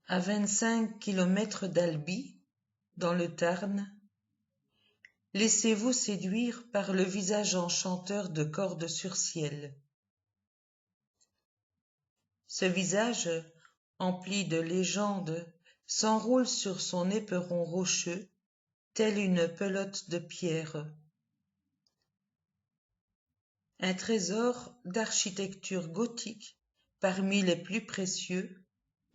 À 25 kilomètres d'Albi, dans le Tarn, laissez-vous séduire par le visage enchanteur de Cordes-sur-Ciel. Ce visage, empli de légendes, s'enroule sur son éperon rocheux, telle une pelote de pierre. Un trésor d'architecture gothique, parmi les plus précieux,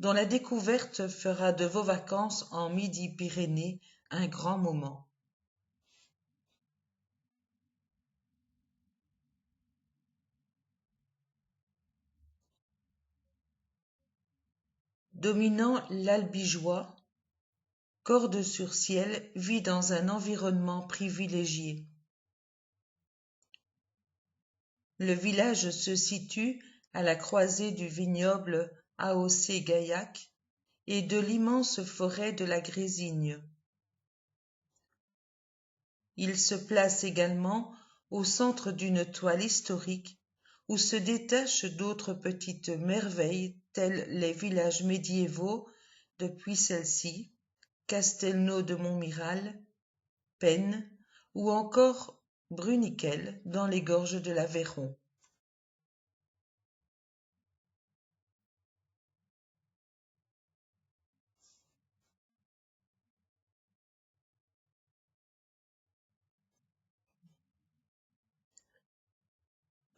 dont la découverte fera de vos vacances en Midi-Pyrénées un grand moment. Dominant l'Albigeois, Cordes-sur-Ciel vit dans un environnement privilégié. Le village se situe à la croisée du vignoble AOC-Gaillac et de l'immense forêt de la Grésigne. Il se place également au centre d'une toile historique où se détachent d'autres petites merveilles telles les villages médiévaux de Puicelcy, Castelnau de Montmiral, Pennes ou encore Bruniquel dans les gorges de l'Aveyron.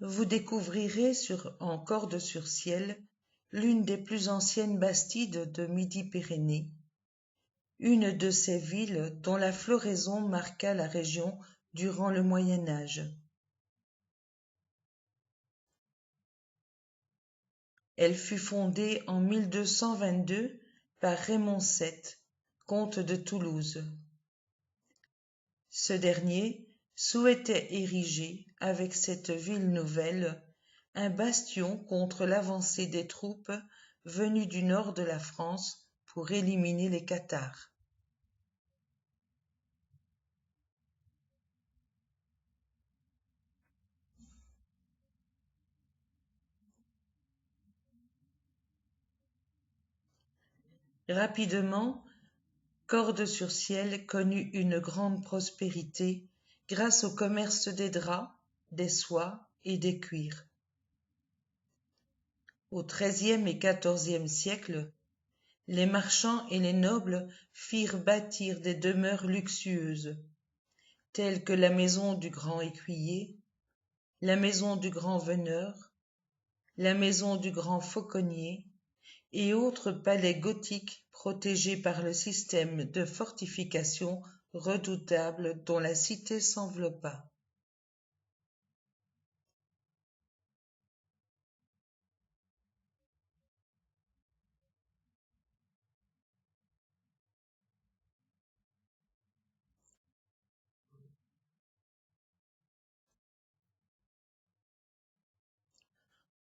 Vous découvrirez en Cordes-sur-Ciel l'une des plus anciennes bastides de Midi-Pyrénées, une de ces villes dont la floraison marqua la région durant le Moyen Âge. Elle fut fondée en 1222 par Raymond VII, comte de Toulouse. Ce dernier souhaitait ériger, avec cette ville nouvelle, un bastion contre l'avancée des troupes venues du nord de la France pour éliminer les Cathares. Rapidement, Cordes-sur-Ciel connut une grande prospérité grâce au commerce des draps, des soies et des cuirs. Au XIIIe et XIVe siècle, les marchands et les nobles firent bâtir des demeures luxueuses, telles que la maison du grand écuyer, la maison du grand veneur, la maison du grand fauconnier et autres palais gothiques protégés par le système de fortification redoutable dont la cité s'enveloppa.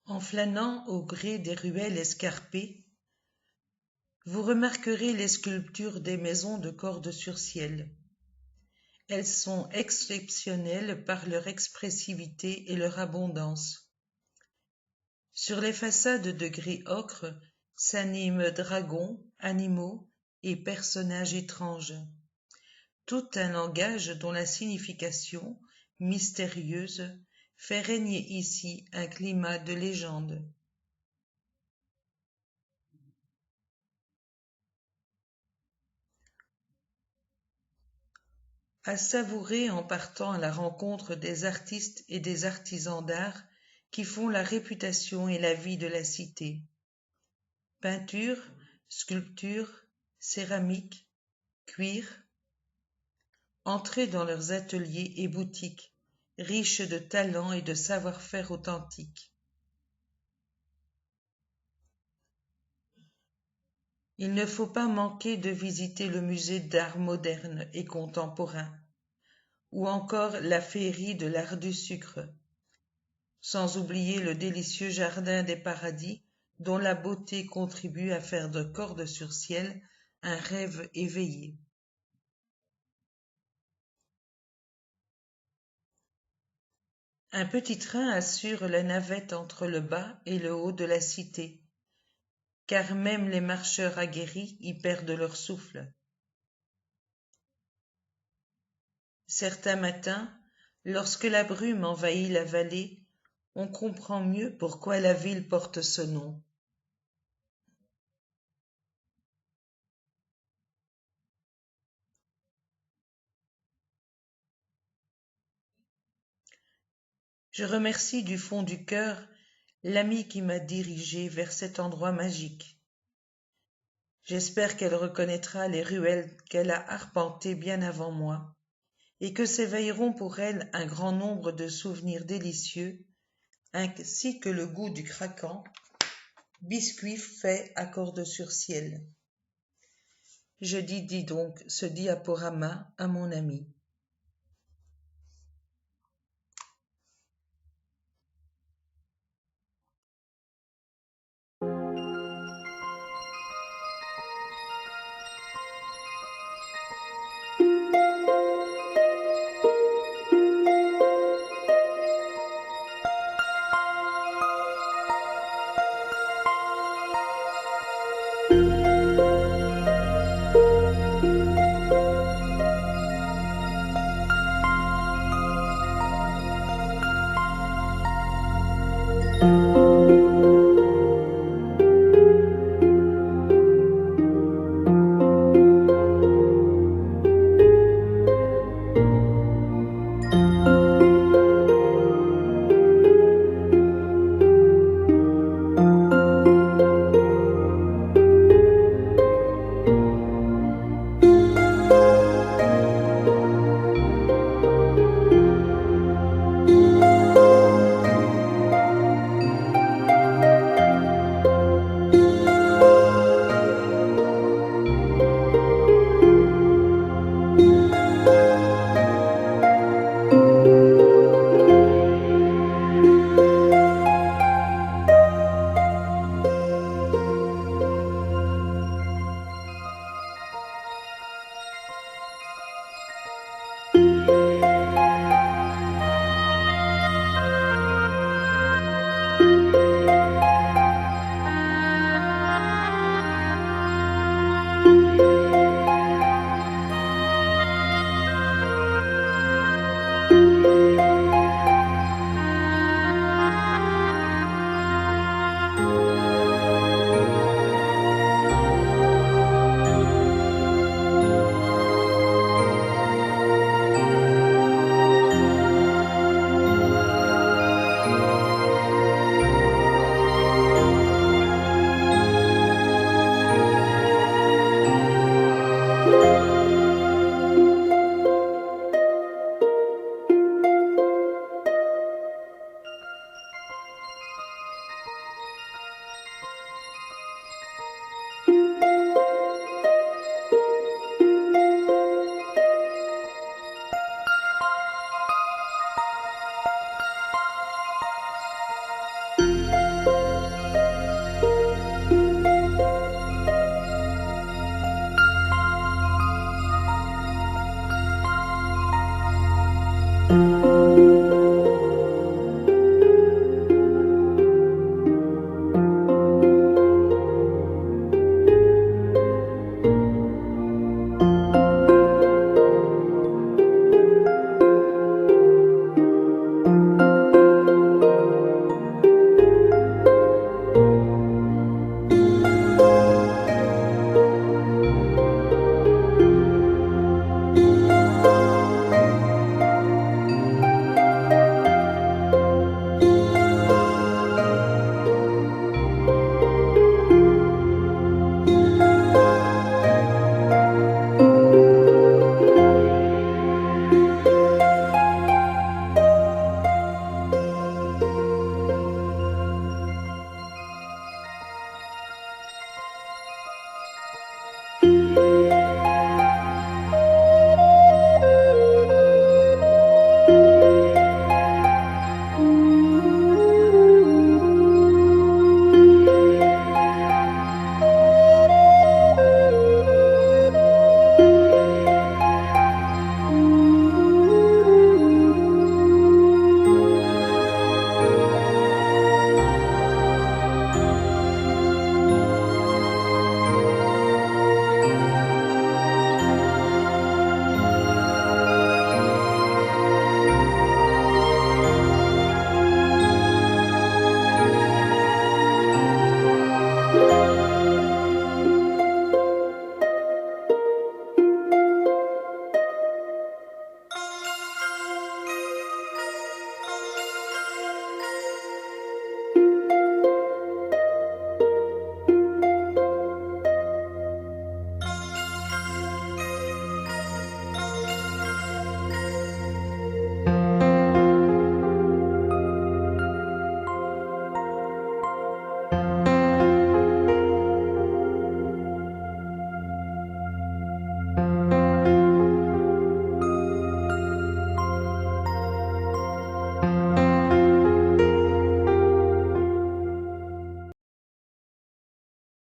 En flânant au gré des ruelles escarpées, vous remarquerez les sculptures des maisons de Cordes-sur-Ciel. Elles sont exceptionnelles par leur expressivité et leur abondance. Sur les façades de gris ocre s'animent dragons, animaux et personnages étranges. Tout un langage dont la signification, mystérieuse, fait régner ici un climat de légende. À savourer en partant à la rencontre des artistes et des artisans d'art qui font la réputation et la vie de la cité. Peinture, sculpture, céramique, cuir, entrez dans leurs ateliers et boutiques, riches de talent et de savoir-faire authentique. Il ne faut pas manquer de visiter le musée d'art moderne et contemporain, ou encore la féerie de l'art du sucre, sans oublier le délicieux jardin des paradis dont la beauté contribue à faire de Cordes-sur-Ciel un rêve éveillé. Un petit train assure la navette entre le bas et le haut de la cité, car même les marcheurs aguerris y perdent leur souffle. Certains matins, lorsque la brume envahit la vallée, on comprend mieux pourquoi la ville porte ce nom. Je remercie du fond du cœur l'amie qui m'a dirigé vers cet endroit magique. J'espère qu'elle reconnaîtra les ruelles qu'elle a arpentées bien avant moi, et que s'éveilleront pour elle un grand nombre de souvenirs délicieux, ainsi que le goût du craquant biscuit fait à corde sur ciel. Je dis donc ce diaporama à mon ami.